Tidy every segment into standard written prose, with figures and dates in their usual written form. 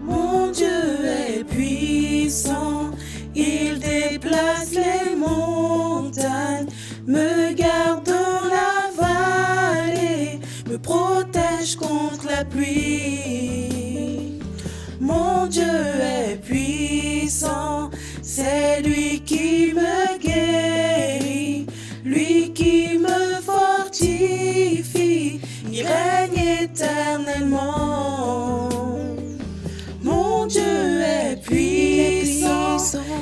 Mon Dieu est puissant, il déplace les montagnes, me garde dans la vallée, me protège contre la pluie. Mon Dieu est puissant, c'est lui qui me guérit, lui qui me fortifie, il règne éternellement. Mon Dieu est puissant,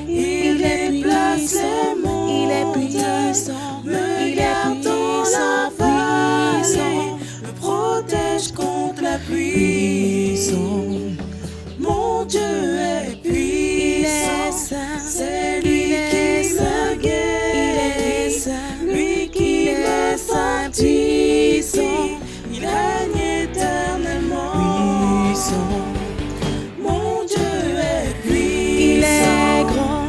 il déplace les montagnes, me garde dans la vallée, me protège contre la pluie. Mon Dieu est puissant, c'est lui qui me guérit, lui qui me fortifie, il règne éternellement. Mon Dieu est puissant,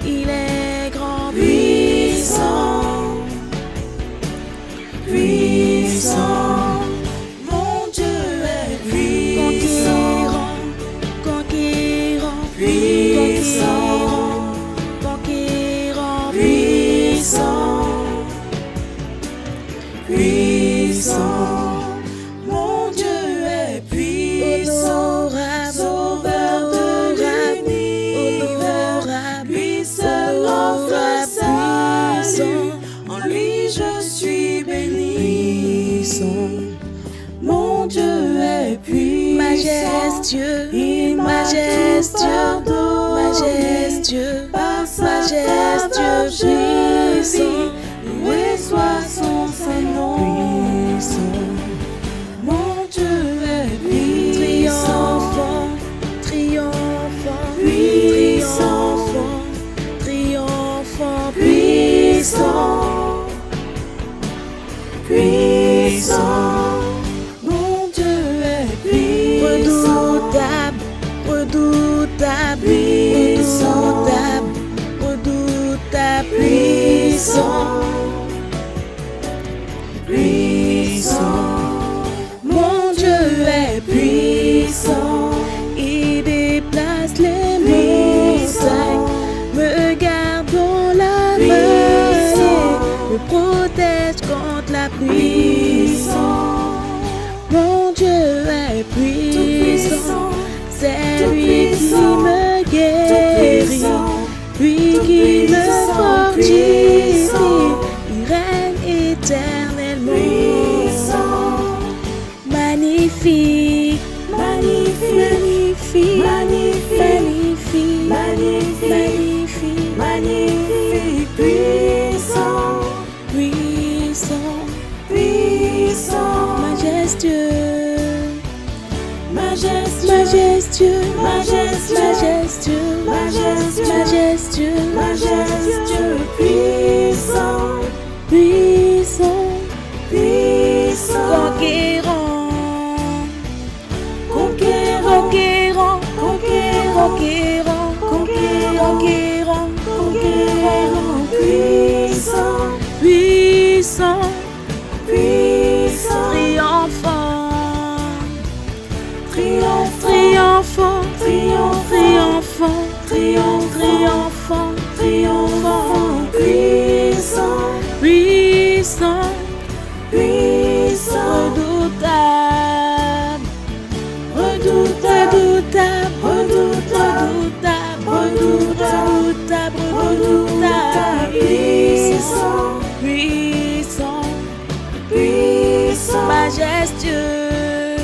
Il est grand, puissant, puissant. Mon Dieu est puissant, conquérant, puissant, puissant, puissant. Mon Dieu est puissant, sauveur de l'univers, lui seul offre salut, en lui je suis béni. Mon Dieu est puissant, majestueux, il m'a tout pardonné, par sa faveur je vis, loué soit son saint nom. Mon Dieu est puissant, triomphant, puissant, puissant. Mon Dieu est puissant, redoutable, puissant, puissant. Mon Dieu est puissant, il déplace les montagnes, me garde dans la vallée, me protège contre la pluie. Mon Dieu est puissant, c'est lui qui me guérit, lui qui me fortifie, il règne éternellement. Magnifique, magnifique, magnifique, magnifique, magnifique, puissant, puissant, puissant, majestueux, majestueux, majestueux, majestueux, majestueux, puissant, puissant, puissant, conquérant, conquérant, conquérant, puissant, puissant, puissant, triomphant, puissant, puissant, puissant, redoutable, puissant, majestueux,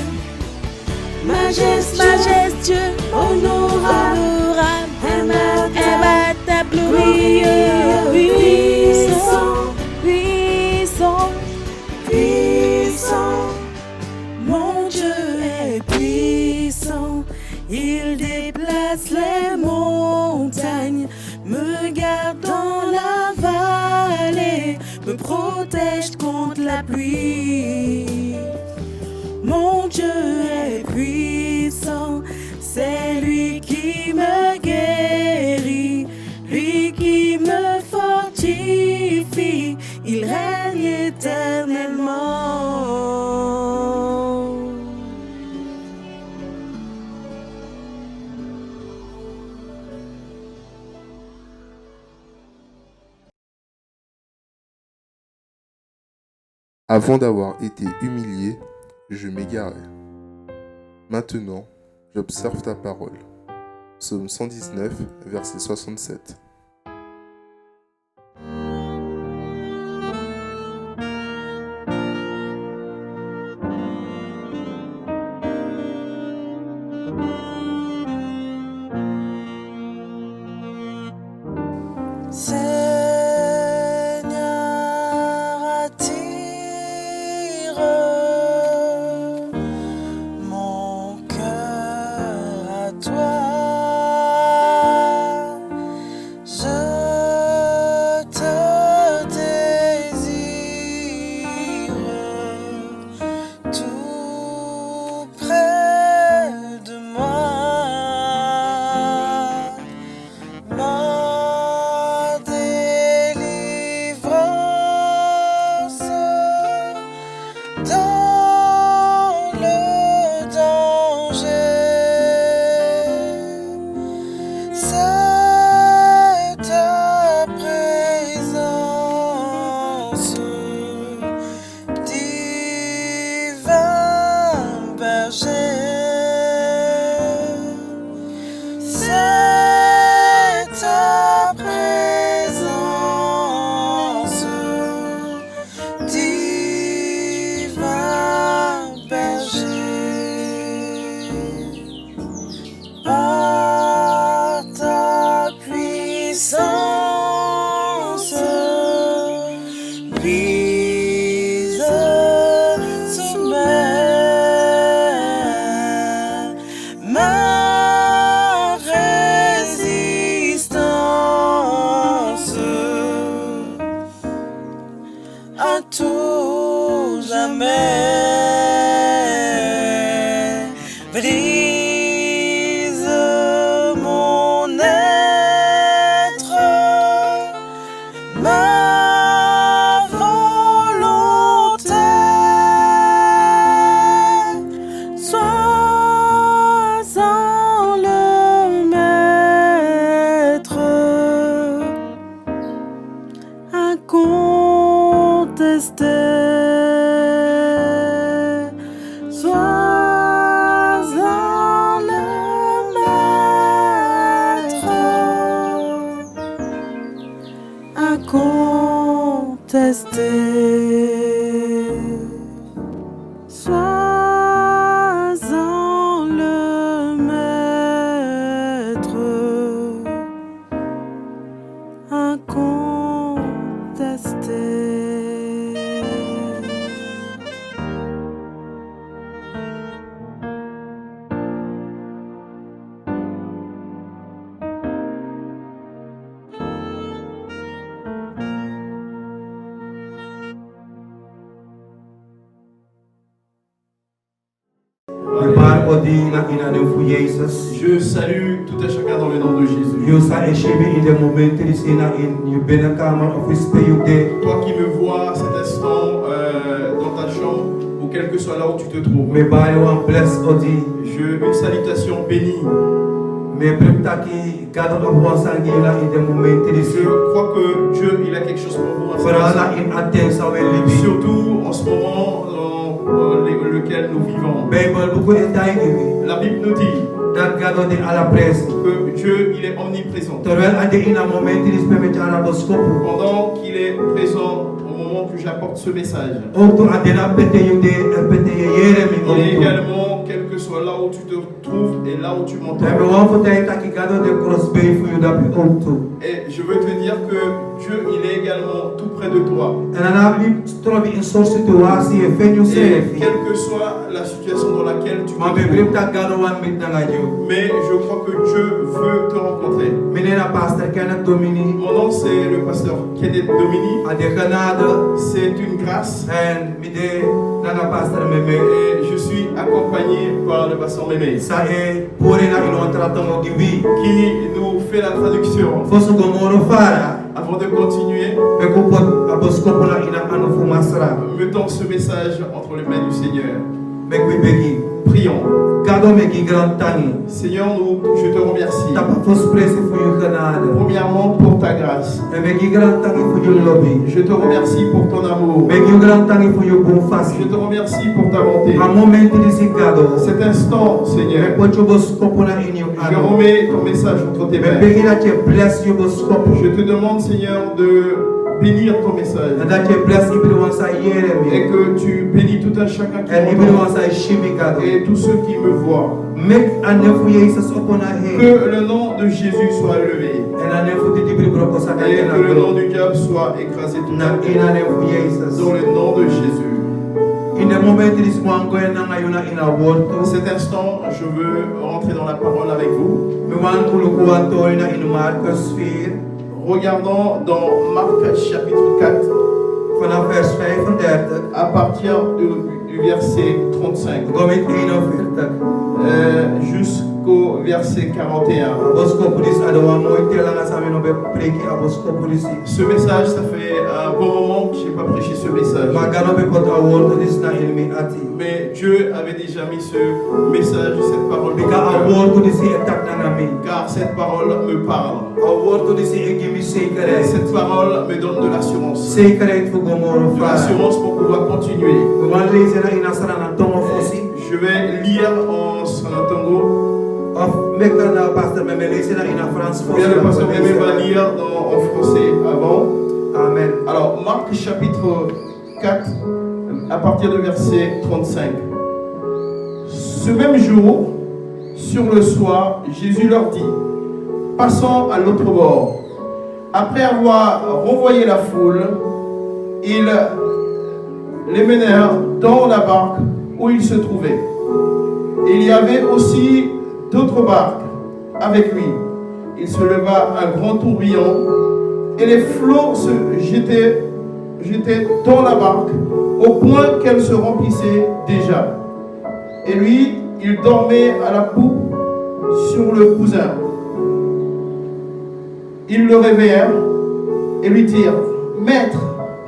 majestueux, honorable, imbattable, glorieux, puissant, puissant, puissant. Mon Dieu est puissant, il déplace les montagnes, me garde dans la vallée, me protège contre la pluie. Mon Dieu est puissant, c'est lui qui me guérit, lui qui me fortifie, il règne éternellement. Avant d'avoir été humilié, je m'égarais. Maintenant, j'observe ta parole. Psaume 119, verset 67. Seigneur, attire mon cœur à toi. Je te désire tout près de moi. Ma délivrance dans le danger, c'est ta présence, divin berger. C'est ta présence, divin berger. Par ta puissance, brise sommeil, ma résistance à tout jamais. Brise mon être, ma volonté. sois-en le maître, incontesté. Sois-en le maître, incontesté. Sois-en le maître, incontesté. Je salue tout un chacun dans le nom de Jésus. Toi qui me vois à cet instant dans ta chambre, ou quel que soit là où tu te trouves, une salutation bénie. Je crois que Dieu il a quelque chose pour vous à cet instant. Surtout en ce moment dans lequel nous vivons. La Bible nous dit que Dieu il est omniprésent. Pendant qu'il est présent au moment que j'apporte ce message, il est également, quel que soit soit là où tu te trouves et là où tu m'entends. En we want voor tijd dat ik ga door de crossbay voor je dat je ook toe. Et je veux te dire que Dieu, il est également tout près de toi. En dan heb je trouwens in zo'n situatie, je vindt Et jezelf. quelle que soit la situation dans laquelle tu te Maar we trouves. begrijpen dat God een met naar jou. Mais je crois que Dieu veut te rencontrer. Meneer de pastor Kenneth Domini, Mon nom c'est le pasteur Kenneth Domini. a de genade C'est une grâce. en midden naar de pastor Meme. Et je suis accompagné par le pasteur Mémé Sa e puri na inotratam o gibi. qui nous fait la traduction. Fosu gomoro fara. Avant de continuer, Pe kupot aboskopo na ina anu fumasra. mettons ce message entre les mains du Seigneur. Megwi begi. Prions. Gado megi grand tangi. Seigneur, je te remercie. Tapa fos presi fu yu genade. Premièrement pour ta grâce. E megi grand tangi fu yu lobby. Je te remercie pour ton amour. Megi grand tangi fu yu bon Je fasi. te remercie pour ta bonté. A momento disi gado. Cet instant, E Seigneur, pocho boskopo na inyo je anu. remets ton message entre tes Me mains. begi na che bless yu boskopo. Je te demande, Seigneur, de bénir ton message. E da che bless ibri wansa yere Et mi. que tu bénis tout un chacun qui E ibri m'entend. wansa shimi gado. Et tous ceux qui me voient. Mek anefu Jesus opona he. Que le nom de Jésus soit élevé. En anefu di dibri broko sa Et kaya que le nom na. du diable soit écrasé tout Na à coup. ina nefu Jesus. Dans le nom de Jésus. In the moment disi mwango na ngayuna ina worto. Cet instant, je veux rentrer dans la parole avec vous. Mi wan uluku wanto ina in Marcus 4. Regardons dans Marc chapitre 4, Vanaf vers 35. à partir du verset 35 Gomit 41. jusqu'au verset 41. Aboskopulis adawa moite langa sami no be preki aboskopulisi. Ce message, ça fait un bon moment que je n'ai pas prêché ce message. Magano be pot award dis na ilmi ati. Mais Dieu avait déjà mis ce message, cette parole dans Bika mon cœur. award disi etak na nami. Car cette parole me parle. Award disi egimi Et sekere. cette parole me donne de l'assurance. Sekere fu gomoro De fa. l'assurance pour pouvoir continuer. Mi wan lese na inasara na tongo fosi. Je vais lire en Santongo. Of meka na pastor meme lese na ina France fosi. Bien, le pasteur Mémé va lire en français avant. Amen. Alors, Marc chapitre 4, à partir du verset 35. Ce même jour, sur le soir, Jésus leur dit, passons à l'autre bord. Après avoir renvoyé la foule, ils les menèrent dans la barque où ils se trouvaient. Il y avait aussi d'autres barques avec lui. Il se leva un grand tourbillon et les flots se jetaient dans la barque au point qu'elle se remplissait déjà. Et lui, il dormait à la poupe sur le cousin. Ils le réveillèrent et lui dirent, Maître,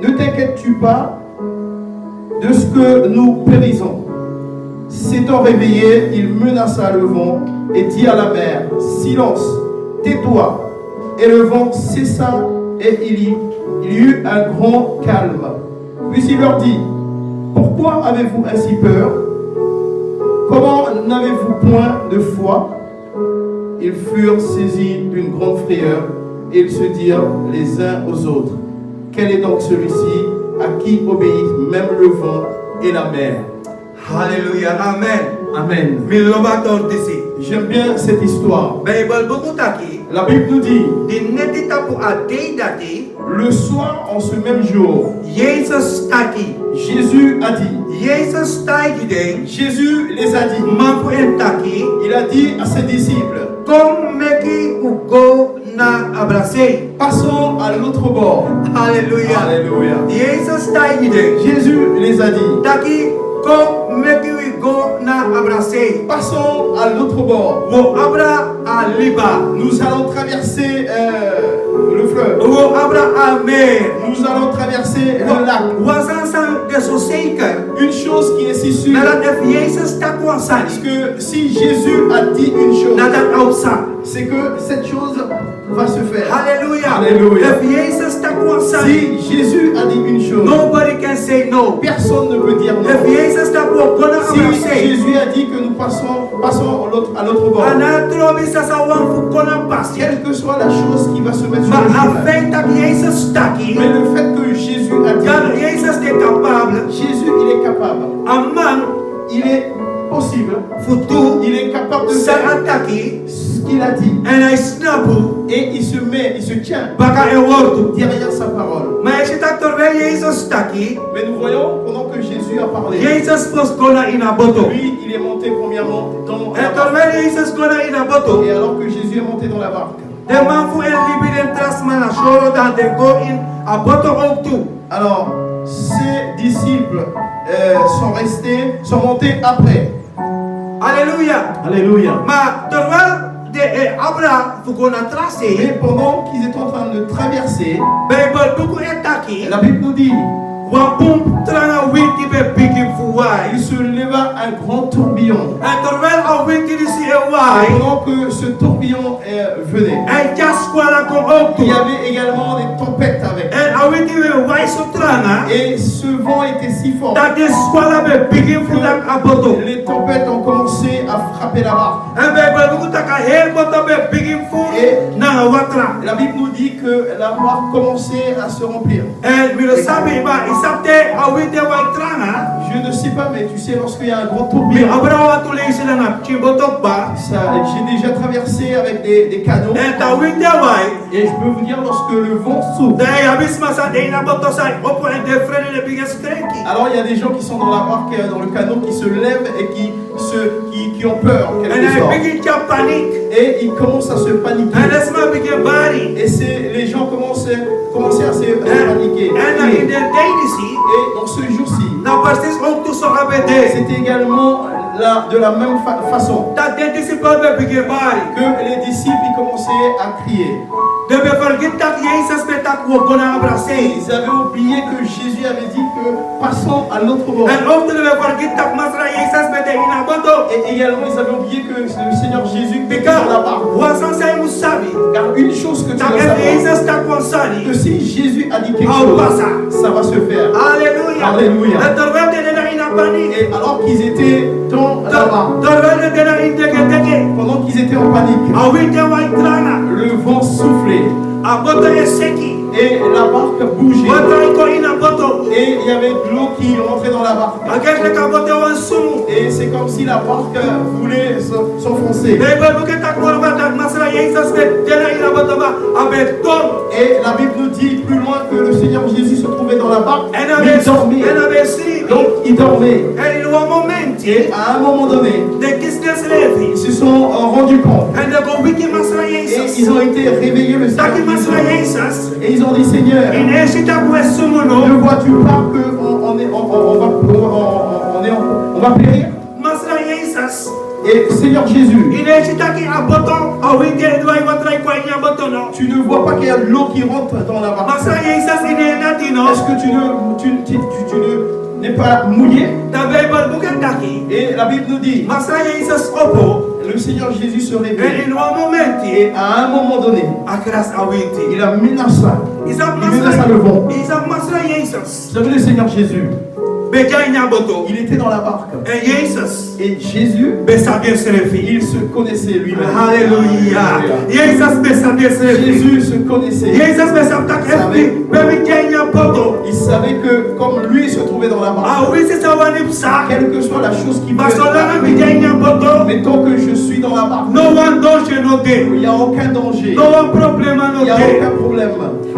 ne t'inquiètes-tu pas de ce que nous périssons? S'étant réveillé, il menaça le vent et dit à la mer, Silence, tais-toi. Et le vent cessa et il y eut un grand calme. Puis il leur dit, pourquoi avez-vous ainsi peur? Comment n'avez-vous point de foi? Ils furent saisis d'une grande frayeur et ils se dirent les uns aux autres, quel est donc celui-ci à qui obéissent même le vent et la mer? Hallelujah. Amen. Amen. Mi lobator disi. J'aime bien cette histoire. Bible buku taki. La Bible nous dit, Di neti tapu a day dati. le soir en ce même jour, Jesus taki. Jésus a dit, Jesus taki day. Jésus les a dit, Mafu en taki. il a dit à ses disciples, Kom meki ugo na abrasei. passons à l'autre bord. Hallelujah. Alléluia. Jesus taki day. Jésus les a dit, Taki kom meki we go na abrasei. passons à l'autre bord. Wo abra a liba. Nous allons traverser le fleuve. Wo abra a mer. Nous allons traverser le lac. Wasansan de so zeker. Une chose qui est si sûre, Nadat if Jesus tak parce wasani. que si Jésus a dit une chose, Nadat ousa. c'est que cette chose va se faire. Hallelujah. Alléluia. If Jesus tak wasani. Si Jésus a dit une chose, Nobody can say no. personne ne peut dire If non. Jesus tak gonna Si say. Jésus a dit que nous passons à l'autre bord, Anatrobi sasa wan fu gonna pass. quelle que soit la chose qui va se mettre sur Ma le chemin, afei tak Jesus taki. mais le fait que Jésus a dit, Jan Jesus est capable. Jésus il est capable, A man il est possible. Futu Il est capable de sa faire ataki ce qu'il a dit. and I snapu Et il se tient baka e wordu. derrière sa parole. Mas ita torvel Jesus taki, Mais nous voyons, pendant que Jésus a parlé, Jesus was gonna inaboto. lui, il est monté premièrement dans la E barque. torvel Jesus gonna inaboto. Et alors que Jésus est monté dans la barque, The man fu el libiden trasmana shoro dan de go in aboto oktu. alors ses disciples sont montés après. Alléluia. Alléluia. Ma torvel de abra fu gonna Et trase. pendant qu'ils étaient en train de traverser, Bible buku etaki. la Bible nous dit, Wapum trana winti be bikin fu wai. il se leva un grand tourbillon. En terwijl al winti disi e Et wai. pendant que ce tourbillon venait, En jas kwala ko oktu. il y avait également des tempêtes avec. En al winti we wai so trana. Et ce vent était si fort Dat is kwala be bikin fu dak aboto. que les tempêtes ont commencé à frapper la barque. En Bible buku taka heel boto be bikin fu na watra. La Bible nous dit que la barque commençait à se remplir. En miro sabi ba isapte al winti wai trana. Je ne sais pas, mais tu sais, lorsqu'il y a un grand Mi tourbillon, abrawa tu le isila na chibotok ba. j'ai déjà traversé avec des canaux. En ta winti wai. Et je peux vous dire, lorsque le vent souffle, Dai abis masa de ina boto sai opo en de frene le biggest cranky. alors il y a des gens qui sont dans la barque, dans le canot, qui se lèvent et qui ont peur, en En quelque I sorte. begin to panic. Et ils commencent à se paniquer. En asma begin bari. Et les gens commençaient à se paniquer. En in Et the daisy. dans ce jour-ci, Na pastis ook to so abede. c'était également de la même façon Dat de disciple be begin bari. que les disciples ils commençaient à crier. De be forget that Jesus betak wo gonna abrase. Ils avaient oublié que Jésus avait dit que passons à l'autre bord. En ook de be forget that masra Jesus bede ina boto. Et également, ils avaient oublié que le Seigneur Jésus était dans la Bika barque. wasan say musabi. Car une chose que tu Tak dois en savoir, Jesus tak que wansani. si Jésus a dit quelque Ah, chose, ça. ça va se faire. Alléluia. Alléluia. En terwijl de na ina panic. Et alors qu'ils étaient dans la barque, Terwijl de na indeke. pendant qu'ils étaient en panique, A winter white trana. le vent soufflait A boto eseki. et la barque bougeait. Watrai ko ina boto. Et il y avait de l'eau qui rentrait dans la barque. Agak le kabote wan sumu. Et c'est comme si la barque voulait s'enfoncer. Bible buke tak morba tak masra Jesus be dena ina boto ba abe tom. Et la Bible nous dit plus loin que le Seigneur Jésus se trouvait dans la barque, mais Ena il dormait. be sri. Donc il dormait. En in one momenti Et à un moment donné, de kisnes levi. ils se sont rendus compte. En de go wiki masra Et Jesus. ils ont été réveillés le Taki masra Seigneur. Jesus. Et ils ont dit, Seigneur, In eshita ku sumu ne no. vois-tu pas qu'on va périr? Masra Jesus. Et Seigneur Jésus, In eshita ki aboto a winter dwai watrai ko ina boto no. tu ne vois pas qu'il y a de l'eau qui rentre dans la barque. Masra Jesus in natino. Est-ce que tu n'es pas mouillé? Da Bible buke taki. Et la Bible nous dit, Masra Jesus opo. le Seigneur Jésus se En réveille. in one momenti. Et à un moment donné, Akras awinti. il a menacé. Isa Il menaça le vent. masra Jesus. Vous savez, le Seigneur Jésus, Beja ina boto. il était dans la barque. En Jesus. Et Jésus, Besabia serefi. il se connaissait lui-même. Hallelujah. Jesus besabia serefi. Jésus se connaissait. Jesus besabta kefi. Bebe kenya boto. Il savait que comme lui se trouvait dans la barque, Ah oui, c'est ça wanipsa. quelle que soit la chose qui peut Basolana arriver, bigenya boto. mais tant que je suis dans la barque, No one danger no day. il n'y a aucun danger. No one problem Il no n'y a day. aucun problème.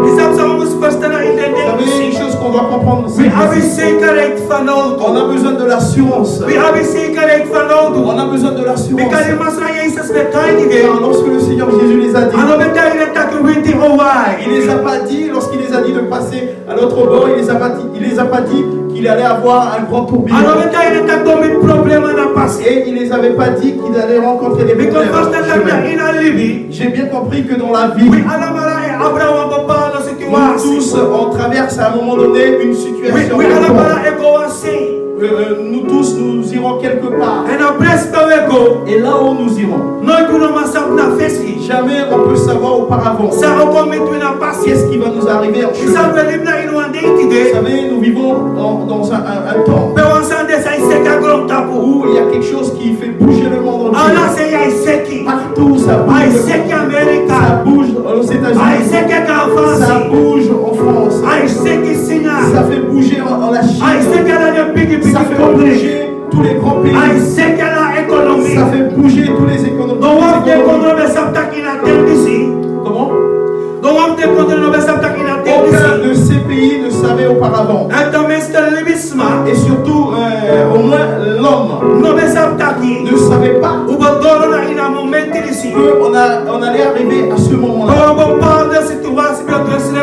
Isam sa almost first na in the Vous savez, day. une chose qu'on doit comprendre, c'est We have a que secret on fanaudo. a besoin de l'assurance. We have a secret fanaudo. On a besoin de l'assurance. Because masra Jesus betani de. Car lorsque le Seigneur Jésus les a dit, Ano betani le taki winti owai. il les a pas dit, lorsqu'il les a dit de passer à l'autre bord, il les a pas dit qu'il allait avoir un grand tourbillon. Ano betani le taki domi problem na pasi. Et il les avait pas dit qu'il allait rencontrer des Because first problèmes. time ina libi. J'ai bien compris que dans la vie, We alamara e Abraham baba no nous situation. tous, on traverse à un moment donné une situation. We alamara e go asi. Nous tous, nous irons quelque part. And a bless go. Et là où nous irons, No kuno masap na fesi. jamais on peut savoir auparavant Sa o commit na pasi. qu'est-ce qui va nous arriver en Isa chemin. belibna in one day Vous today. savez, nous vivons dans un temps Pe wan sande sa iseka grom tapu. où il y a quelque chose qui fait bouger le monde Ana entier. se ya iseki. Partout, ça A bouge. iseki Ça America. bouge aux A États-Unis. iseki ka Ça fansi. bouge en France. A iseki Sina. Ça fait bouger en la A Chine. iseki la de big Ça fait country. bouger tous les grands pays. Ça fait bouger tous les économies. Comment? Aucun de ces pays ne savait auparavant. Et surtout, au moins l'homme ne savait pas qu'on allait arriver à ce moment-là.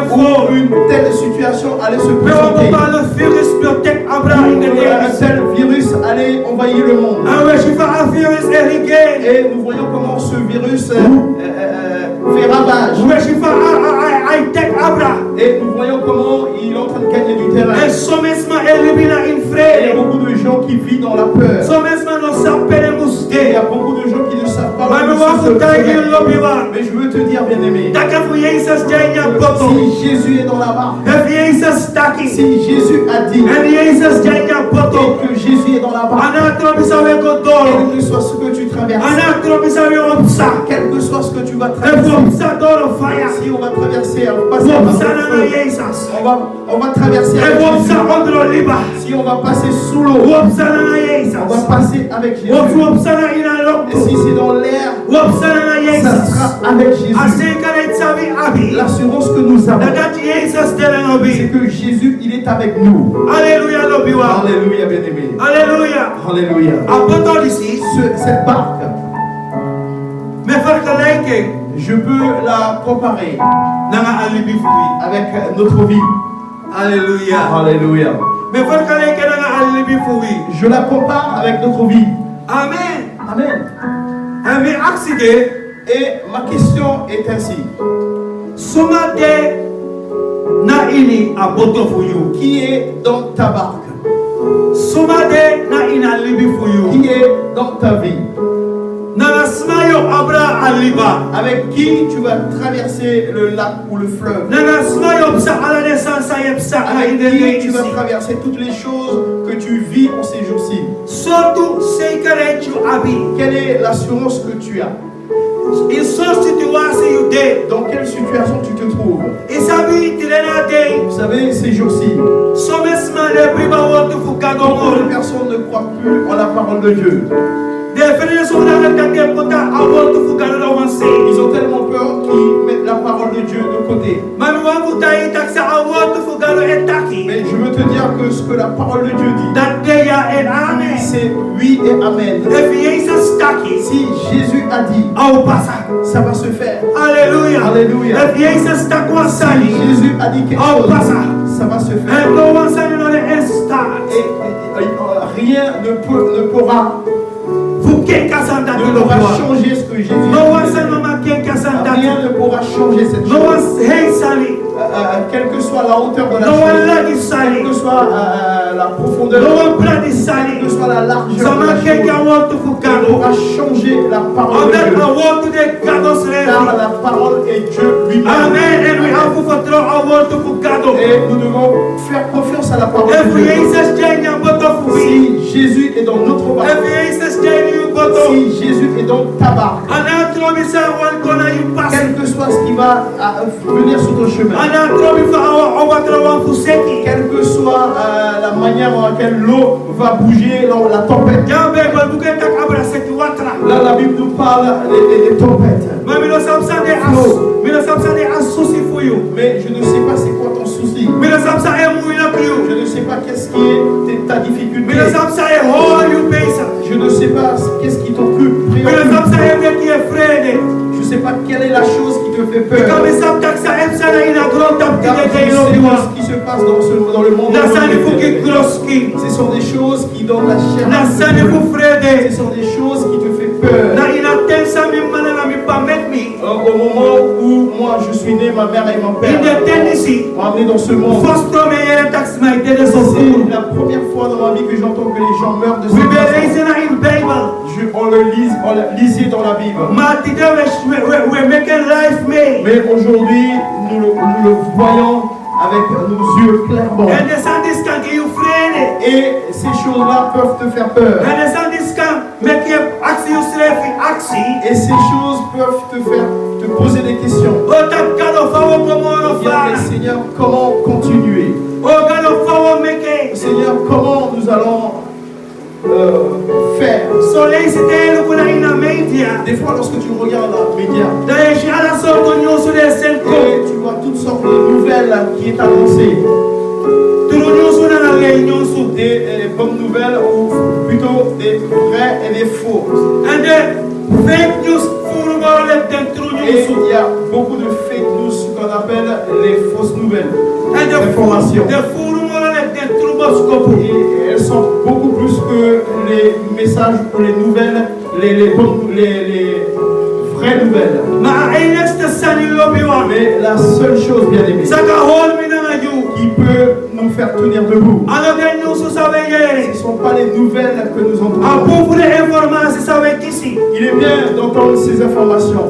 Où une telle situation allait se présenter. Un tel virus allait envahir le monde. Et nous voyons comment ce virus fait ravage. Et nous voyons comment il est en train de gagner du terrain. Et il y a beaucoup de gens qui vivent dans la peur. Et il y a beaucoup de gens qui ne savent pas. Mais je veux te dire, bien-aimé, si Jésus est dans la barque, si Jésus a dit, et que Jésus est dans la barque, quel que soit ce que tu traverses, quel que soit ce que tu vas traverser, si on va traverser, on va traverser avec Jésus. Si on va passer sous l'eau, on va passer avec Jésus. Et si c'est dans l'air, ça sera avec Jésus. L'assurance que nous avons, c'est que Jésus, il est avec nous. Alléluia, Alléluia, bien-aimé. Alléluia. Alléluia. Cette barque, je peux la comparer avec notre vie. Alléluia. Alléluia. Je la compare avec notre vie. Amen. Amen. Et ma question est ainsi. Qui est dans ta barque? Qui est dans ta vie? Avec qui tu vas traverser le lac ou le fleuve? Avec qui tu vas traverser toutes les choses que tu vis en ces jours-ci? Quelle est l'assurance que tu as? Dans quelle situation tu te trouves? Vous savez, ces jours-ci, beaucoup de personnes ne croient plus en la parole de Dieu. Ils ont tellement peur qu'ils mettent la parole de Dieu de côté. Mais je veux te dire que ce que la parole de Dieu dit, c'est oui et amen. Si Jésus a dit, ça va se faire. Alléluia. Alléluia. Si Jésus a dit quelque chose, ça va se faire. Et rien ne pourra changer ce que Jésus a dit. Rien ne pourra changer cette chose. Quelle que soit la hauteur de la chose, quelle que soit la profondeur, quelle que soit la largeur de la chose, ne pourra changer la parole de Dieu. Car la parole est Dieu lui-même. Et nous devons faire confiance à la parole de Dieu. Si Jésus est dans notre barque, si Jésus est dans ta barque, quel que soit ce qui va venir sur ton chemin, quelle que soit la manière en laquelle l'eau va bouger lors de la tempête. Là, la Bible nous parle des tempêtes. Mais je ne sais pas c'est quoi ton souci. Je ne sais pas qu'est-ce qui est ta difficulté. Je ne sais pas qu'est-ce qui t'occupe. Je ne sais pas quelle est la chose qui te fait peur. Car je sais ce qui se passe dans le monde. Ce sont des choses qui donnent la chair. Ce sont des choses qui te font peur. Au moment où moi je suis né, ma mère et mon père m'ont amené dans ce monde. C'est la première fois dans ma vie que j'entends que les gens meurent de cette façon. On le lisait dans la Bible. Mais aujourd'hui, nous le voyons avec nos yeux clairement. Et ces choses-là peuvent te faire peur. Et ces choses peuvent te poser des questions. Seigneur, comment continuer? Seigneur, comment nous allons faire. Soleil c'était le kuna ina media. Des fois, lorsque tu regardes les médias, D'ailleurs, j'ai à la sorte de nous sur les scènes et tu vois toutes sortes de nouvelles qui est annoncées. tout le monde sur la réunion sur. Des bonnes nouvelles ou plutôt des vraies et des fausses. And the fake news pour le moment d'introduire. Et il y a beaucoup de fake news, ce qu'on appelle les fausses nouvelles. And the Informations. pour le moment d'introduire. Et elles sont beaucoup plus que les messages ou les nouvelles, les vraies nouvelles. Mais la seule chose, bien aimée, qui peut nous faire tenir debout, ce ne sont pas les nouvelles que nous entendons. Il est bien d'entendre ces informations.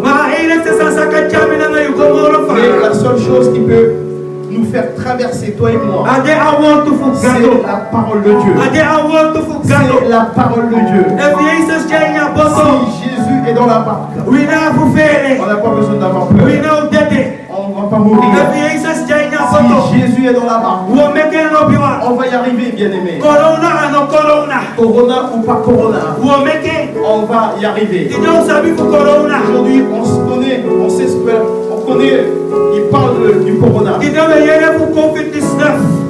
Mais la seule chose qui peut nous faire traverser, toi et moi, c'est la parole de Dieu. C'est la parole de Dieu. Si Jésus est dans la barque, on n'a pas besoin d'avoir peur. On ne va pas mourir. Si Jésus est dans la barque, on va y arriver, bien aimé. Corona ou pas corona, on va y arriver. Aujourd'hui, on se connaît, on sait ce qu'on connaît. Il parle du corona.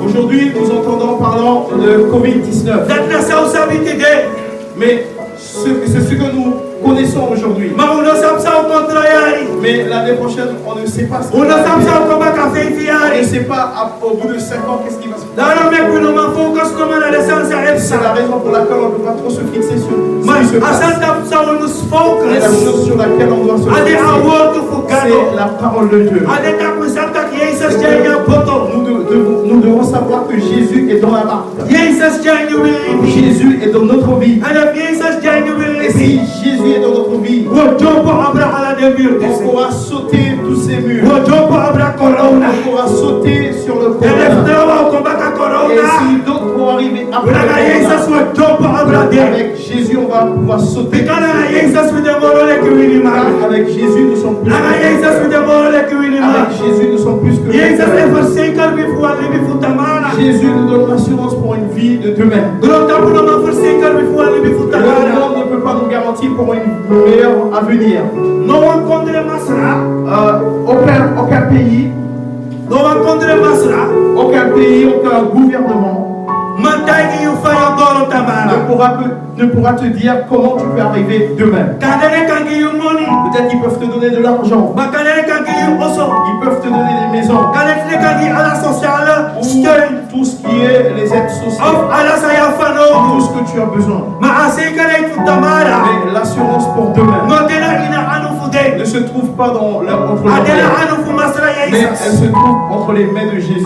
Aujourd'hui, nous entendons parlant de Covid-19. Mais c'est ce que nous connaissons aujourd'hui. Mais l'année prochaine, on ne sait pas ce qui va arriver. On ne sait pas au bout de 5 ans qu'est-ce qui va se passer. C'est la raison pour laquelle on ne peut pas trop se fixer sur ce qui se passe. Mais la chose sur laquelle on doit se fixer, c'est la parole de Dieu. Nous devons savoir que Jésus est dans la barque. Jésus est dans notre vie. Et si Jésus est dans notre vie, on pourra sauter tous ces murs. On pourra sauter sur le corona. Et si d'autres vont arriver après le corona, avec Jésus, on va pouvoir sauter. Car avec Jésus, nous sommes plus que Jésus nous donne l'assurance pour une vie de demain. Le monde ne peut pas nous garantir pour une meilleure avenir. Aucun pays, aucun gouvernement ne pourra te dire comment tu peux arriver demain. Peut-être qu'ils peuvent te donner de l'argent. Ils peuvent te donner des maisons. Ou tout ce qui est les aides sociales. Tout ce que tu as besoin. Mais l'assurance pour demain ne se trouve pas entre les mains, mais elle se trouve entre les mains de Jésus.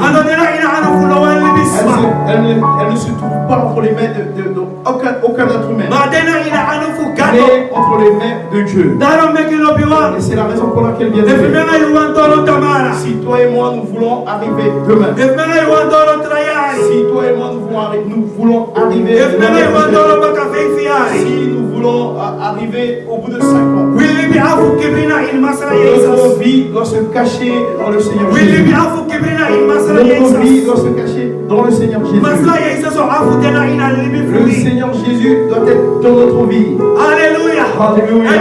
Elle ne se trouve pas entre les mains d'aucun être humain, mais entre les mains de Dieu. Et c'est la raison pour laquelle, bien aimé, si toi et moi nous voulons arriver demain, si toi et moi nous voulons arriver si nous voulons arriver au bout de 5 ans, notre vie doit se cacher dans le Seigneur Jésus. Notre vie doit se cacher dans le Seigneur Jésus. Le Seigneur Jésus doit être dans notre vie. Alléluia.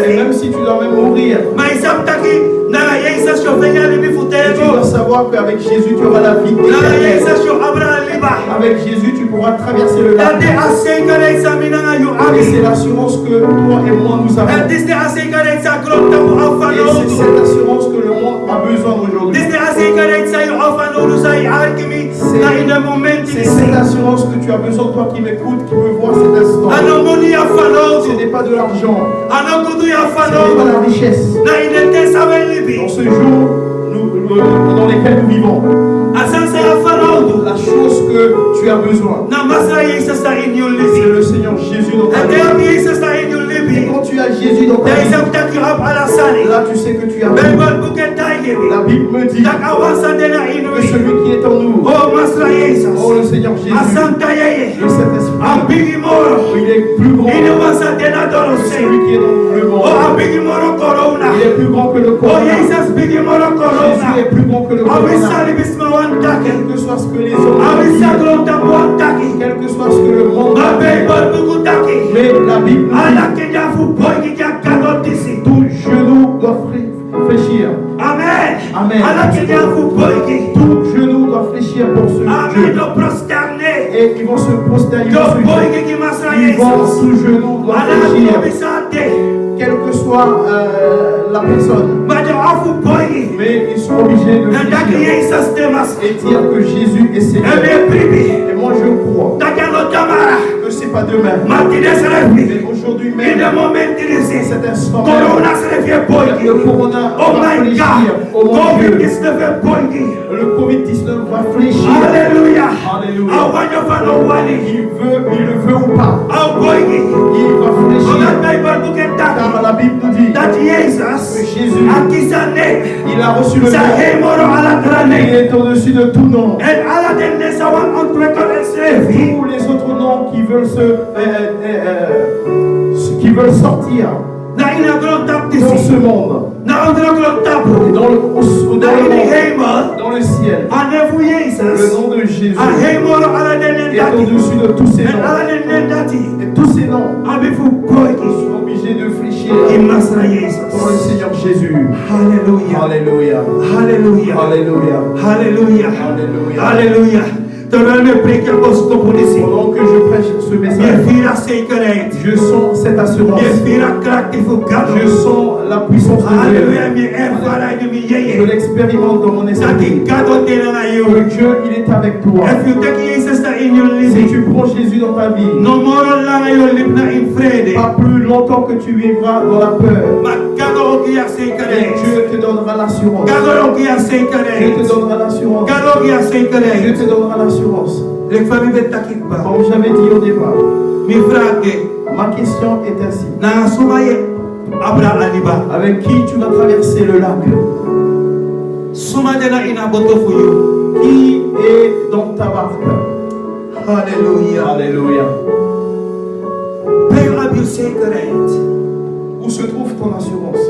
Et même si tu dois même mourir, tu dois savoir qu'avec Jésus tu auras la vie éternelle. Avec Jésus tu pourras traverser le lac. Et c'est l'assurance que toi et moi nous avons. Et c'est cette assurance que le monde a besoin aujourd'hui. C'est cette assurance que tu as besoin, toi qui m'écoutes, qui me vois cet instant. Ce n'est pas de l'argent, ce n'est pas la richesse. Dans ce jour dans lequel nous vivons, la chose que tu as besoin, c'est le Seigneur Jésus dans ta vie. Et quand tu as Jésus dans ta There is vie, something you have alasani. là tu sais que tu as Bible book and tiger. La Bible me dit Tak awasan dena que inui. celui qui est en nous, Oh Masra Jesus. oh le Seigneur Jésus, Asanta yeye. le Saint-Esprit, Ambigi moro. il est plus grand Ine wasa dena que dorose. celui qui est dans le Oh monde. ambigi moro corona. Il est plus grand que le Oh corona. Jesus bigi moro corona. Jésus est plus grand que le Awi corona. sali bisma wan taki. Quel que soit ce que les hommes Awi disent, saglo tabuan taki. quel que soit ce que le monde Ma dit, Bible buku taki. mais la Bible nous Ala dit, kenya fu boy ki jak kadotisi. tout genou doit fléchir. Amen. Amen. Ala kenya fu boy ki. Tout genou doit fléchir pour ce Amen. Dieu. Do prosterner. Et ils vont se prosterner. Do Ils boy vont ki masra Ils vont, Jesus. tout genou doit Ala fléchir. ko bisate. Quelle que soit la personne. Ma do afu boy ki. Mais ils sont obligés de Na taki fléchir Jesus de mas. et dire que Jésus est Seigneur. Ebe pribi. Et moi je crois Taka no tamara. que c'est pas demain. Matine serefi. Mais aujourd'hui In même, the moment it is in. cet instant Corona serefi boy ki. le corona Oh va my fléchir. God. Oh mon Covid Dieu. is never boy ki. Le Covid-19 va fléchir. Hallelujah. Alléluia. Awanyo fano wani. Il le veut ou pas. Au boy ki. Il va On fléchir. a Bible book and taki. Car la Bible nous dit That que Jesus Jésus, akisane il a reçu le nom. sahemoro ala Il trane est au-dessus de tout nom. and ala denne sawan on record sevi Tous les autres noms qui veulent qui veulent sortir na ina gron tap dans ce disi monde, na on gron tap dans le na ina monde, hema dans le ciel. anefu Le Jesus nom de Jésus a hemoro ala denne est dati au-dessus de tous ces and noms. ala denne dati Et tous ces noms abifu sont koiki obligés de fléchir imasra pour le Jesus. Seigneur Jésus. Hallelujah. Alléluia. Hallelujah. Alléluia. Hallelujah. Alléluia. Hallelujah. Tornal me preke posto polisi. Pendant que je prêche ce Je message, fira sekereit. je sens cette assurance. Je fira krachtifu gado. Je sens la puissance de Dieu. Hallelujah. Mi erfara de mi Je yeye. l'expérimente dans mon Saki esprit. gado tena na Que you. Dieu, il est avec toi. If you take Jesus in your Si living, tu prends Jésus dans ta vie, no more langa you live na in frede. pas plus longtemps que tu vivras dans la peur. Ma gado okia Et sekereit. Dieu te donnera l'assurance. Gado okia Dieu sekereit. te donnera l'assurance. Gado okia Dieu sekereit. te donnera l'assurance. Le famille betakikba. Comme j'avais dit au départ, Mi frate. ma question est ainsi. Na sumaye abra aliba. Avec qui tu vas traverser le lac? Suma dena ina boto for you. Qui est dans ta barque? Hallelujah. Alléluia. Pay up your secret. Où se trouve ton assurance?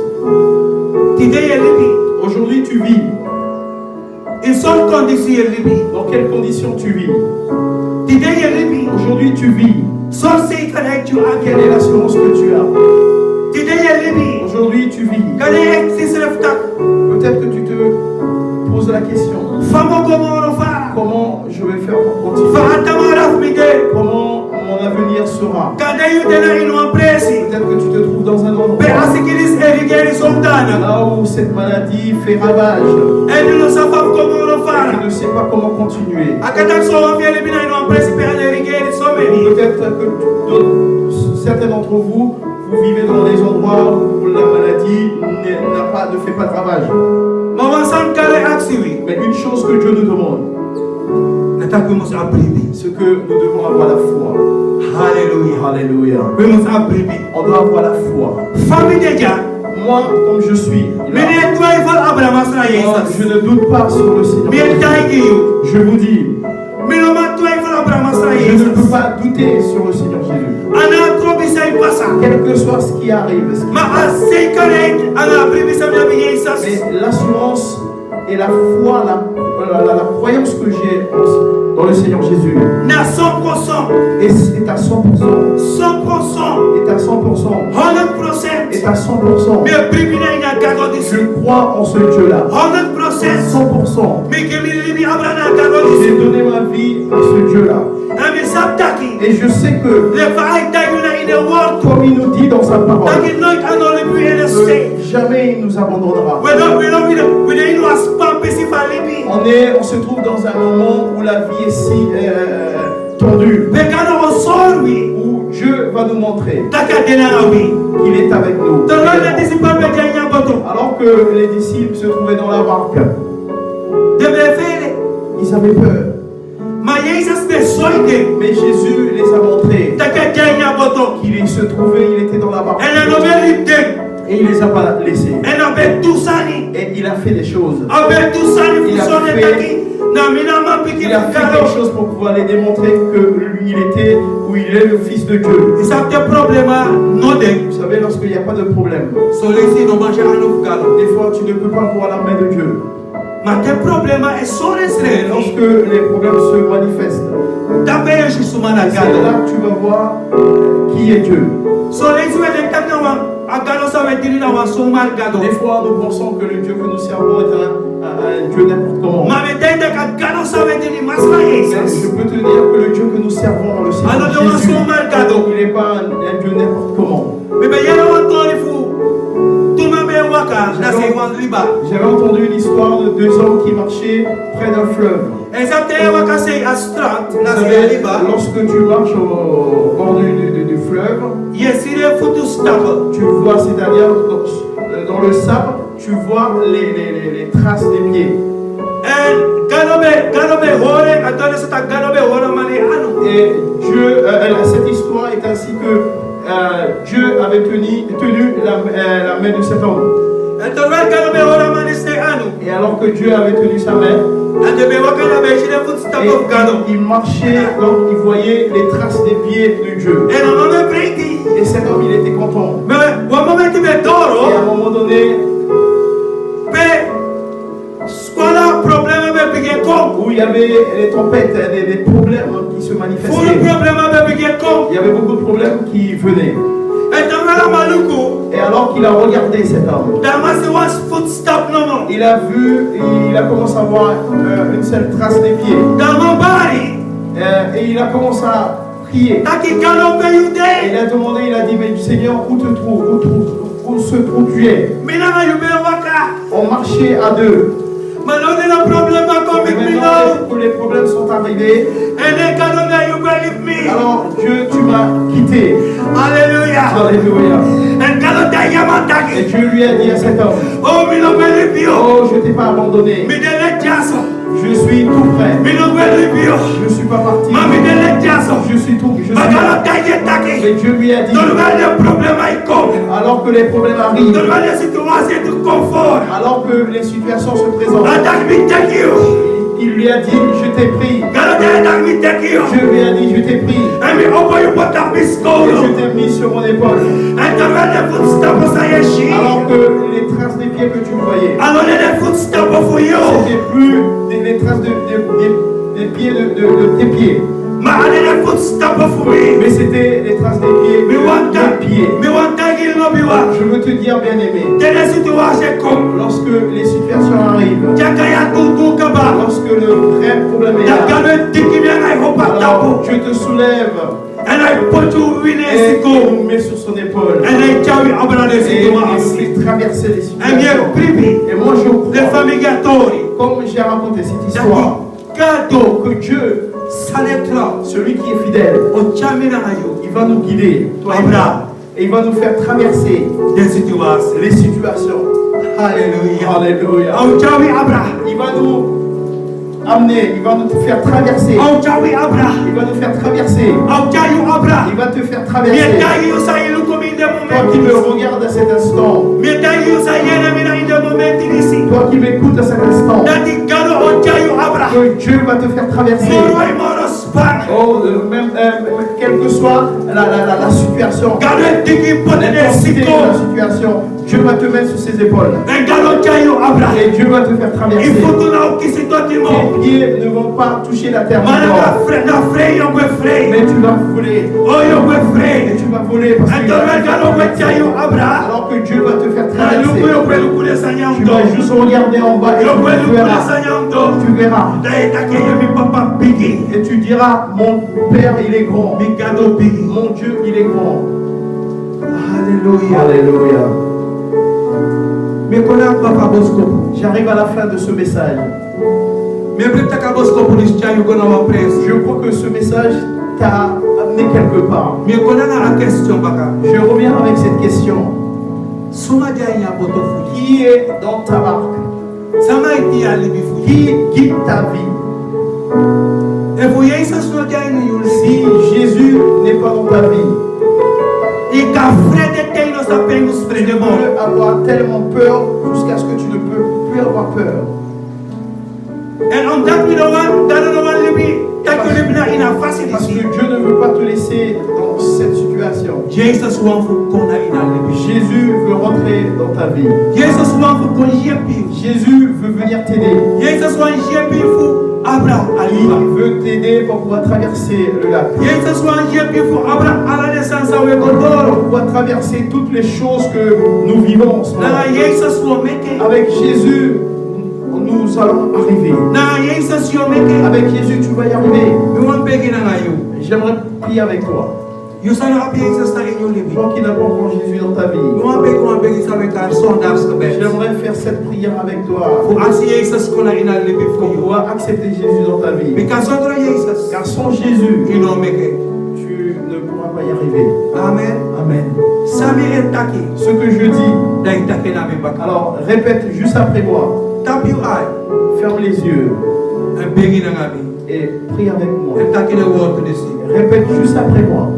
Today you live Aujourd'hui, tu vis. in some condition you live. Dans quelles conditions tu vis? Today you live Aujourd'hui, tu vis. some secret you have. Quelle est l'assurance que tu as? Today you live. Aujourd'hui, tu vis. Can you exist left up? Peut-être que tu te poses la question. Famo gomoro fa. Comment je vais faire pour continuer? Fa atamara fmide. Comment mon avenir sera? Kada you dena in one place. Peut-être que tu te trouves dans un endroit Be asikilis erigeri somdana. là où cette maladie fait ravage. And you know safaf gomoro Tu fa. ne sais pas comment continuer. Akata so wa fiele bina in one place be erigeri so many. Peut-être que certains d'entre vous, vous vivez dans des endroits où la maladie ne fait pas de ravage. Mama san kale aksiwi. Mais une chose que Dieu nous demande, Nataku must abribi. c'est que nous devons avoir la foi. Hallelujah. Alléluia. We must abribi. On doit avoir la foi. Famille déjà. Moi, comme je suis, Mais là, les toi il faut Abraham asra moi, je Jesus. ne doute pas sur le Seigneur. Mais taigi you. Je vous dis, Mais le mat toi il faut Abraham asra je ne peux Jesus. pas douter sur le Seigneur Jésus. Ana trobi sai pasa. Quel que soit ce qui arrive, ce qui Ma asai correct ana abribi sa mi Jesus. mais l'assurance et la foi, la croyance que j'ai dans le Seigneur Jésus Na 100%. est à 100%. 100%. Est à 100%. 100%. Est à 100%. Mais bribina ina gago Je disi. crois en ce Dieu-là. 100%. 100%. Mais que mi libi Abraham gago J'ai disi. donné ma vie à ce Dieu-là. Ami sabtaki. Et je sais que, Le faik taguna in the world. comme il nous dit dans sa parole, Taki noit ano libi in the state. que jamais il nous abandonnera. We don't know spam si falibi. On se trouve dans un moment où la vie est si tendue, We cannot solve we. où Dieu va nous montrer Taka dena we. qu'il est avec nous. The Lord let this people be janya boto. Alors que les disciples se trouvaient dans la barque, De be fele. ils avaient peur. Mais Jésus les a montrés qu'il se trouvait, il était dans la barque. Et il les a pas laissés. Et il a fait des choses. Il a fait quelque chose pour pouvoir les démontrer que lui, il était ou il est le Fils de Dieu. Vous savez, lorsqu'il n'y a pas de problème, des fois tu ne peux pas voir la main de Dieu. Lorsque les problèmes se manifestent, c'est là que tu vas voir qui est Dieu. Des fois, nous pensons que le Dieu que nous servons est un Dieu n'importe comment. Je peux te dire que le Dieu que nous servons, le Seigneur Jésus, il n'est pas un Dieu n'importe comment. J'avais entendu une histoire de deux hommes qui marchaient près d'un fleuve. Vous savez, lorsque tu marches au bord du fleuve, tu vois, c'est-à-dire dans le sable, tu vois les traces des pieds. Et Dieu, cette histoire est ainsi que Dieu avait tenu la main de cet homme. Et alors que Dieu avait tenu sa main, il marchait, donc il voyait les traces des pieds de Dieu. Et cet homme, il était content. Et à un moment donné, où il y avait des tempêtes, des problèmes qui se manifestaient. Il y avait beaucoup de problèmes qui venaient. Et alors qu'il a regardé cet homme, il a vu, il a commencé à voir une seule trace des pieds. Et il a commencé à prier. Et il a demandé, il a dit, mais Seigneur, où se trouves-tu? On marchait à deux. Maintenant que les problèmes sont arrivés, alors Dieu, tu m'as quitté. Alléluia. Alléluia. Et Dieu lui a dit à cet homme, oh, je ne t'ai pas abandonné. Je suis tout prêt. Je ne suis pas parti. Je suis tout. Et Dieu lui a dit, alors que les problèmes arrivent, alors que les situations se présentent, il lui a dit, je t'ai pris. Dieu lui a dit, je t'ai pris. Et je t'ai mis sur mon épaule. Alors que les traces des pieds que tu voyais, c'était plus les traces des pieds de tes pieds. Mais c'était les traces des pieds. Je veux te dire, bien aimé, lorsque les situations arrivent, lorsque le vrai problème est là, alors Dieu te soulève. Et il met sur son épaule. Et il fait traverser les situations. Et moi je crois, comme j'ai raconté cette histoire, que Dieu, celui qui est fidèle, il va nous guider, toi et moi, et il va nous faire traverser les situations. Alléluia. Alléluia. Il va nous amener, il va nous faire traverser. Il va nous faire traverser. Il va te faire traverser. Toi qui me regardes à cet instant, toi qui m'écoutes à cet instant, que Dieu va te faire traverser. Oh, même quelle que soit la situation, l'intensité de la situation, Dieu va te mettre sur ses épaules. Et Dieu va te faire traverser. Tes pieds ne vont pas toucher la terre. Mais tu vas voler. Et tu vas voler parce que alors que Dieu va te faire traverser. Tu vas juste regarder en bas et tu verras. Et tu diras, mon Père il est grand. Mon Dieu il est grand. Alléluia. Alléluia. J'arrive à la fin de ce message. Je crois que ce message t'a amené quelque part. Je reviens avec cette question. Qui est dans ta barque? Qui guide ta vie? Si Jésus n'est pas dans ta vie, tu tu peux avoir tellement peur jusqu'à ce que tu ne peux plus avoir peur. Parce que Dieu ne veut pas te laisser dans cette situation. Jésus veut rentrer dans ta vie. Jésus veut venir t'aider. Il veut t'aider pour pouvoir traverser le lac. Pour pouvoir traverser toutes les choses que nous vivons en ce moment. Avec Jésus, nous allons arriver. Avec Jésus, tu vas y arriver. J'aimerais prier avec toi. Toi qui n'as pas encore Jésus dans ta vie, j'aimerais faire cette prière avec toi pour pouvoir accepter Jésus dans ta vie. Car sans Jésus, tu ne pourras pas y arriver. Amen. Amen. Ce que je dis, alors répète juste après moi. Ferme les yeux et prie avec moi. Répète juste après moi.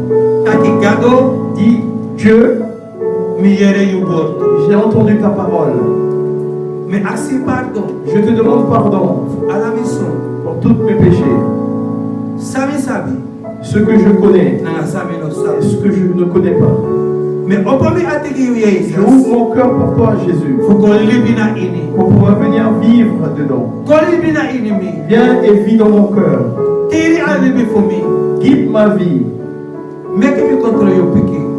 Dis, Dieu, j'ai entendu ta parole. Mais assez pardon Je te demande pardon à la maison. pour tous mes péchés. Ce que je connais et ce que je ne connais pas. Mais Je ouvre mon cœur pour toi, Jésus, pour pouvoir venir vivre dedans. Viens et vis dans mon cœur. Guide ma vie,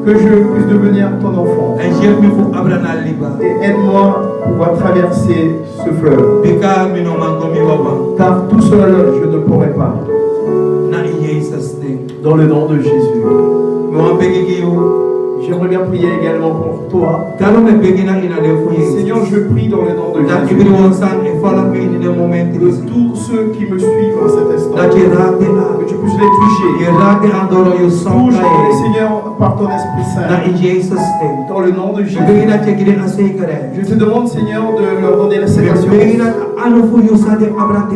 que je puisse devenir ton enfant. Et aide-moi pour pouvoir traverser ce fleuve. Car tout seul, je ne pourrai pas. Dans le nom de Jésus. J'aimerais bien prier également pour toi. Seigneur, je prie dans le nom de Jésus. Que tous ceux qui me suivent en cet instant, que tu puisses les toucher. Touche-les, Seigneur, par ton Esprit Saint. Dans le nom de Jésus. Je te demande, Seigneur, de leur donner la sécurité.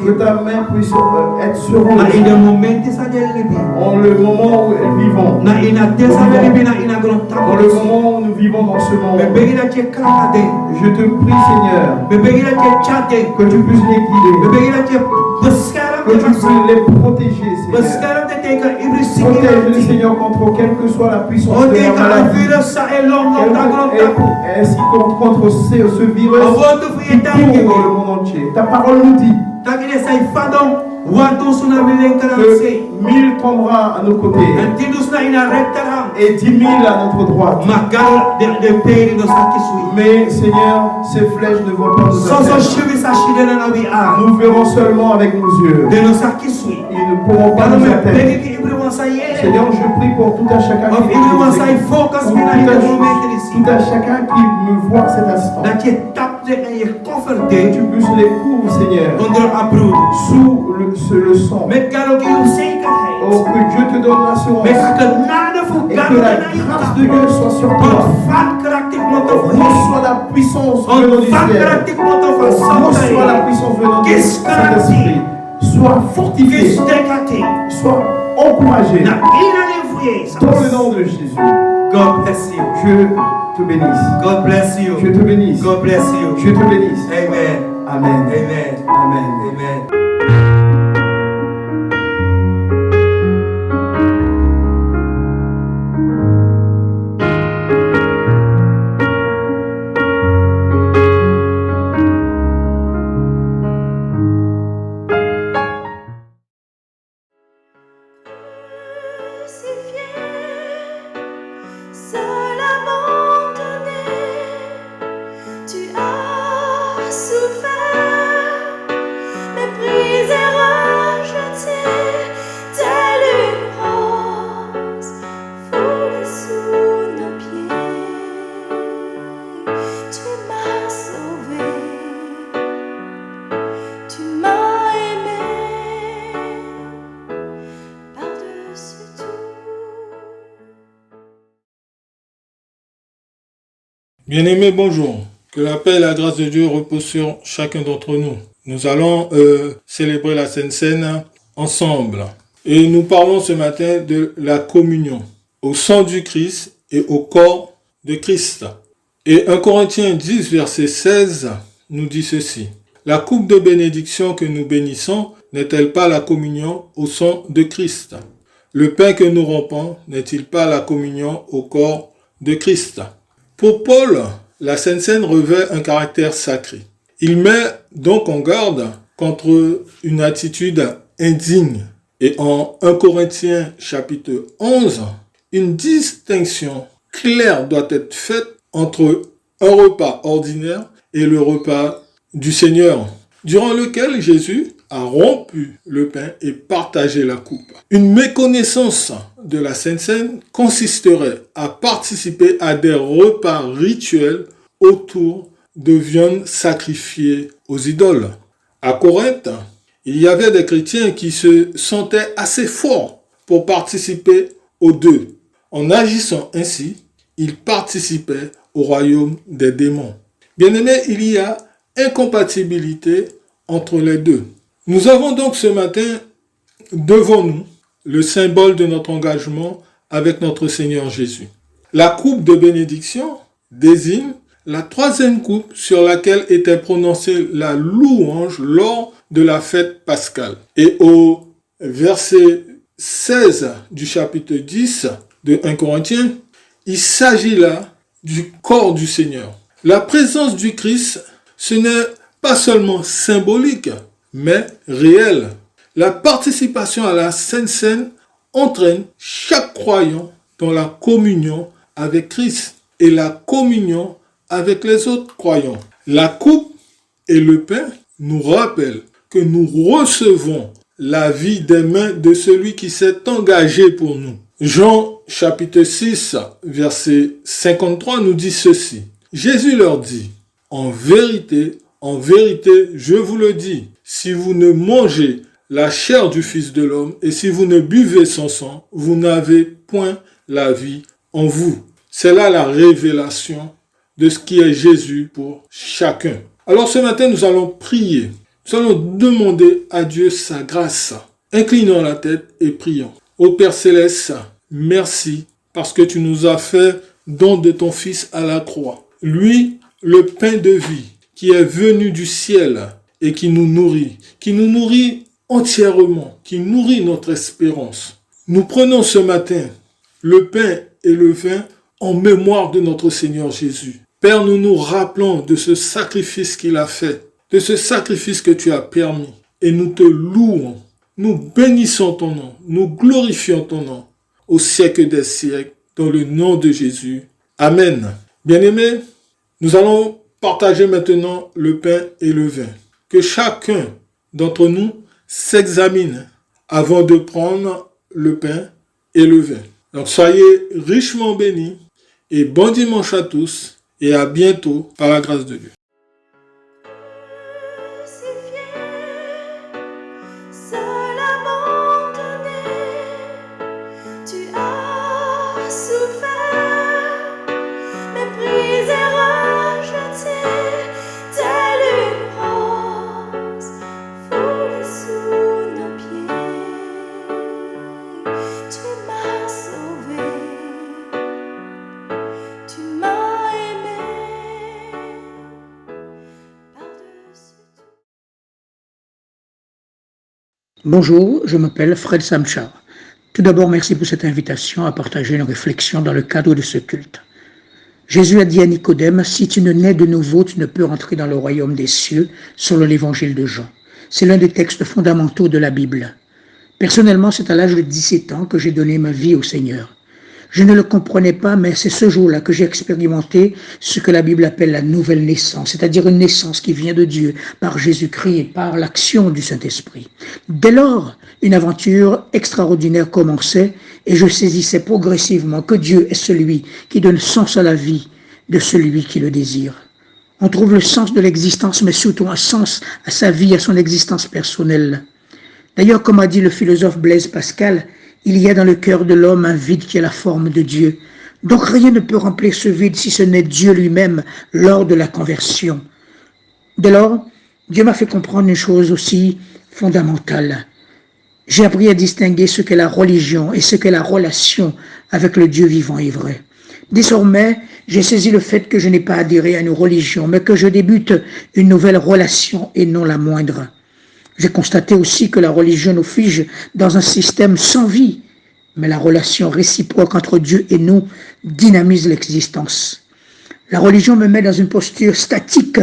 Que ta main puisse être sur eux. En le moment où elles vivons. Dans le moment où nous vivons dans ce monde. Je te prie, Seigneur, que tu puisses les guider. Que tu puisses les protéger, Seigneur. Protège-les, Seigneur, contre quelle que soit la puissance de la maladie. Ainsi contre ce virus qui court dans le monde entier. Ta parole nous dit que 1000 tombera à nos côtés et 10 000 à notre droite. Mais Seigneur, ces flèches ne vont pas nous atteindre. Nous verrons seulement avec nos yeux. Ils ne pourront pas nous atteindre. Seigneur, je prie pour tout à chacun qui tout à chacun qui me voit à cet instant. Que tu puisses les couvrir, Seigneur, sous le sang. Oh, que Dieu te donne l'assurance et que la grâce de Dieu soit sur toi. Reçois la puissance venant du ciel. Reçois la puissance venant du Saint-Esprit. Sois fortifié. Sois encouragé. Dans le nom de Jésus. God bless you. Je te bénisse. God bless you. Je te bénisse. God bless you. Je te bénisse. Amen. Amen. Amen. Amen. Amen. Bien-aimés, bonjour. Que la paix et la grâce de Dieu reposent sur chacun d'entre nous. Nous allons célébrer la Sainte Seine ensemble. Et nous parlons ce matin de la communion au sang du Christ et au corps de Christ. Et 1 Corinthiens 10, verset 16 nous dit ceci. La coupe de bénédiction que nous bénissons n'est-elle pas la communion au sang de Christ? Le pain que nous rompons n'est-il pas la communion au corps de Christ? Pour Paul, la Sainte Seine revêt un caractère sacré. Il met donc en garde contre une attitude indigne. Et en 1 Corinthiens chapitre 11, une distinction claire doit être faite entre un repas ordinaire et le repas du Seigneur, durant lequel Jésus a rompu le pain et partagé la coupe. Une méconnaissance de la Sainte Seine consisterait à participer à des repas rituels autour de viandes sacrifiées aux idoles. À Corinthe, il y avait des chrétiens qui se sentaient assez forts pour participer aux deux. En agissant ainsi, ils participaient au royaume des démons. Bien-aimés, il y a incompatibilité entre les deux. Nous avons donc ce matin devant nous le symbole de notre engagement avec notre Seigneur Jésus. La coupe de bénédiction désigne la troisième coupe sur laquelle était prononcée la louange lors de la fête pascale. Et au verset 16 du chapitre 10 de 1 Corinthiens, il s'agit là du corps du Seigneur. La présence du Christ, ce n'est pas seulement symbolique, mais réel. La participation à la Sainte Seine entraîne chaque croyant dans la communion avec Christ et la communion avec les autres croyants. La coupe et le pain nous rappellent que nous recevons la vie des mains de celui qui s'est engagé pour nous. Jean chapitre 6, verset 53 nous dit ceci. Jésus leur dit, en vérité, je vous le dis, si vous ne mangez la chair du Fils de l'homme et si vous ne buvez son sang, vous n'avez point la vie en vous. C'est là la révélation de ce qui est Jésus pour chacun. Alors ce matin, nous allons prier. Nous allons demander à Dieu sa grâce. Inclinons la tête et prions. Ô Père Céleste, merci parce que tu nous as fait don de ton Fils à la croix. Lui, le pain de vie qui est venu du ciel et qui nous nourrit entièrement, qui nourrit notre espérance. Nous prenons ce matin le pain et le vin en mémoire de notre Seigneur Jésus. Père, nous nous rappelons de ce sacrifice qu'il a fait, de ce sacrifice que tu as permis, et nous te louons, nous bénissons ton nom, nous glorifions ton nom, au siècle des siècles, dans le nom de Jésus. Amen. Bien-aimés, nous allons partager maintenant le pain et le vin. Que chacun d'entre nous s'examine avant de prendre le pain et le vin. Donc soyez richement bénis et bon dimanche à tous et à bientôt par la grâce de Dieu. Bonjour, je m'appelle Fred Samchar. Tout d'abord, merci pour cette invitation à partager une réflexion dans le cadre de ce culte. Jésus a dit à Nicodème, si tu ne nais de nouveau, tu ne peux rentrer dans le royaume des cieux, selon l'évangile de Jean. C'est l'un des textes fondamentaux de la Bible. Personnellement, c'est à l'âge de 17 ans que j'ai donné ma vie au Seigneur. Je ne le comprenais pas, mais c'est ce jour-là que j'ai expérimenté ce que la Bible appelle la nouvelle naissance, c'est-à-dire une naissance qui vient de Dieu par Jésus-Christ et par l'action du Saint-Esprit. Dès lors, une aventure extraordinaire commençait et je saisissais progressivement que Dieu est celui qui donne sens à la vie de celui qui le désire. On trouve le sens de l'existence, mais surtout un sens à sa vie, à son existence personnelle. D'ailleurs, comme a dit le philosophe Blaise Pascal, il y a dans le cœur de l'homme un vide qui a la forme de Dieu. Donc rien ne peut remplir ce vide si ce n'est Dieu lui-même lors de la conversion. Dès lors, Dieu m'a fait comprendre une chose aussi fondamentale. J'ai appris à distinguer ce qu'est la religion et ce qu'est la relation avec le Dieu vivant et vrai. Désormais, j'ai saisi le fait que je n'ai pas adhéré à une religion, mais que je débute une nouvelle relation et non la moindre. J'ai constaté aussi que la religion nous fige dans un système sans vie, mais la relation réciproque entre Dieu et nous dynamise l'existence. La religion me met dans une posture statique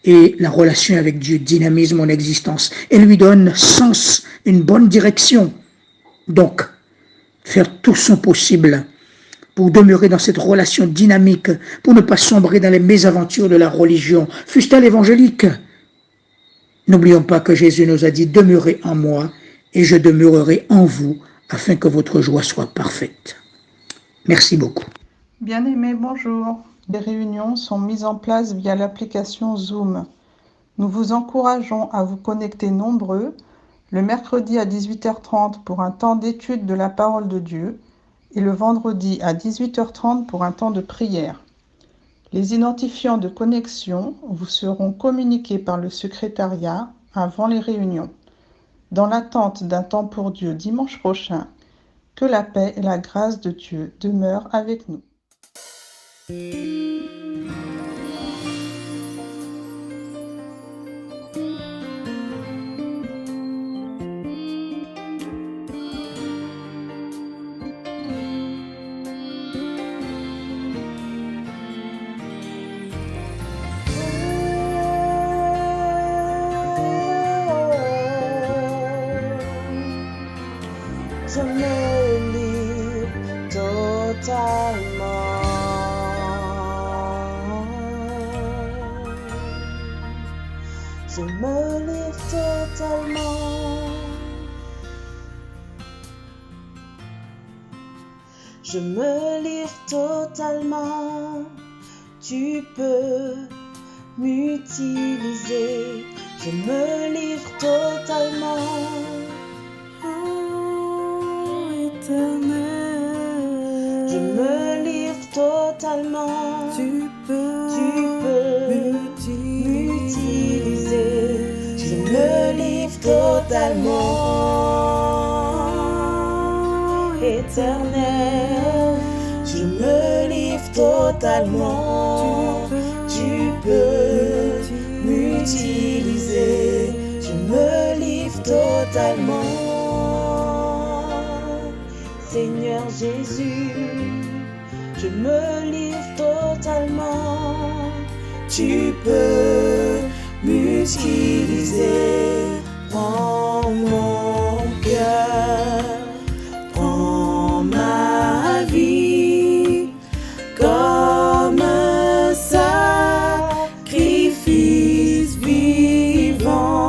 et la relation avec Dieu dynamise mon existence et lui donne sens, une bonne direction. Donc, faire tout son possible pour demeurer dans cette relation dynamique, pour ne pas sombrer dans les mésaventures de la religion, fût-elle évangélique. N'oublions pas que Jésus nous a dit « Demeurez en moi et je demeurerai en vous afin que votre joie soit parfaite. » Merci beaucoup. Bien-aimés, bonjour. Les réunions sont mises en place via l'application Zoom. Nous vous encourageons à vous connecter nombreux le mercredi à 18h30 pour un temps d'étude de la parole de Dieu et le vendredi à 18h30 pour un temps de prière. Les identifiants de connexion vous seront communiqués par le secrétariat avant les réunions. Dans l'attente d'un temps pour Dieu dimanche prochain, que la paix et la grâce de Dieu demeurent avec nous. Je me livre totalement. Je me livre totalement. Je me livre totalement. Tu peux m'utiliser. Je me livre totalement. Je me livre totalement. Tu peux m'utiliser. Je me livre totalement. Éternel, je me livre totalement. Tu peux m'utiliser. Je me livre totalement. Seigneur Jésus, je me livre totalement. Tu peux m'utiliser. Prends mon cœur, prends ma vie comme un sacrifice vivant.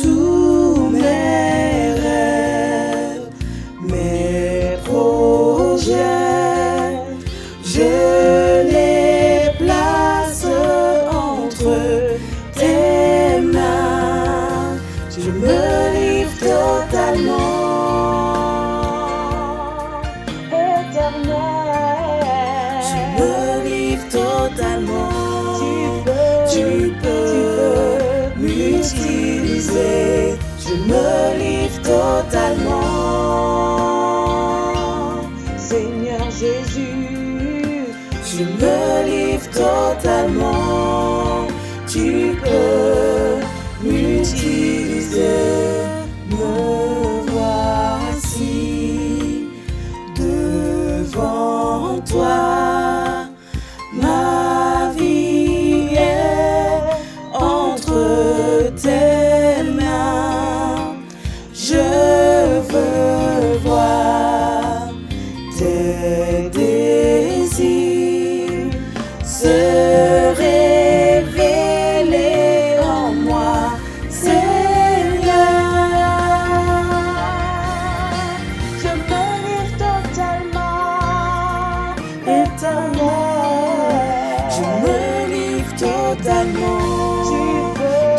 Tous mes rêves, mes projets, je les place entre tes mains. Je me livre totalement. Éternel, je me livre totalement. Tu peux m'utiliser. Je me livre totalement. Seigneur Jésus, je me livre totalement. Tu peux m'utiliser. Me voici devant toi. Ma vie est entre tes mains. Je veux voir tes désirs se révéler en moi, Seigneur. Je me livre totalement, éternel. Je me livre totalement.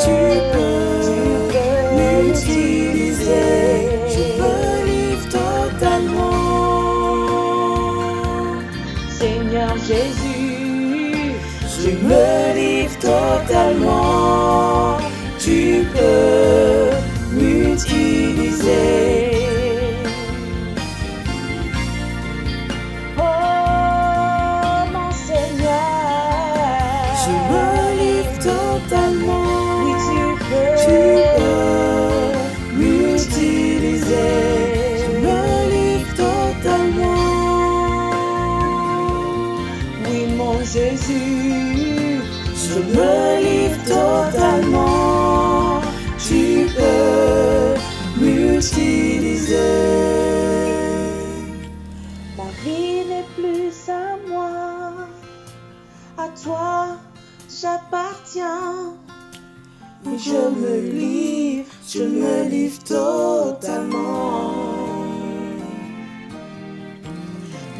Tu peux m'utiliser. Je me livre totalement. Seigneur Jésus, je me livre totalement. Tu peux m'utiliser. Oh mon Seigneur, Je me livre totalement. oui Tu tu peux m'utiliser. Je me livre totalement. Oui mon Jésus, Je me livre totalement. Tu peux m'utiliser. ma vie n'est plus à moi, à toi j'appartiens. Oui, je me livre totalement.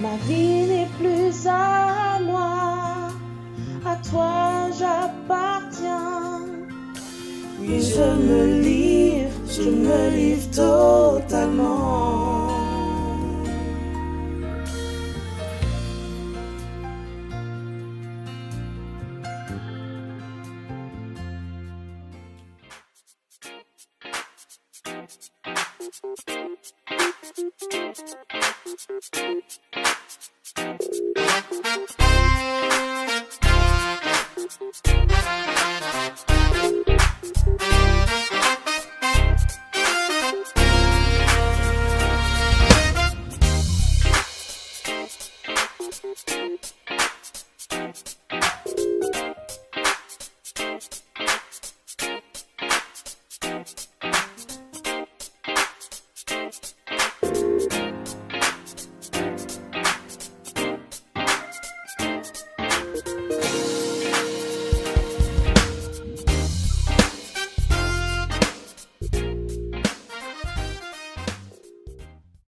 Ma vie n'est plus à moi, à toi j'appartiens. Oui, je me livre totalement.